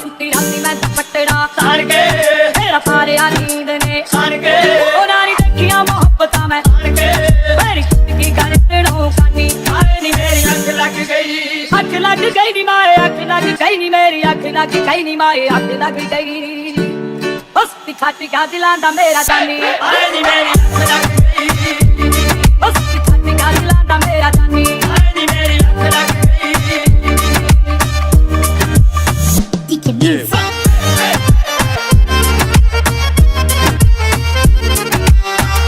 सुती राती मैं दुपट्टा तार के मेरा पारिया नींद ने तार के नारी देखिया मोहब्बत मैं तार के मेरी जिंदगी करनो कानी आए नी मेरी अख लग गई अख लग गई नी माए अख लग गई नी मेरी अख लग गई नी माए अख लग गई बस छाती का दिलांदा मेरा जानी आए नी मेरी अख लग गई बस छाती का दिलांदा मेरा जानी आए नी मेरी अख लग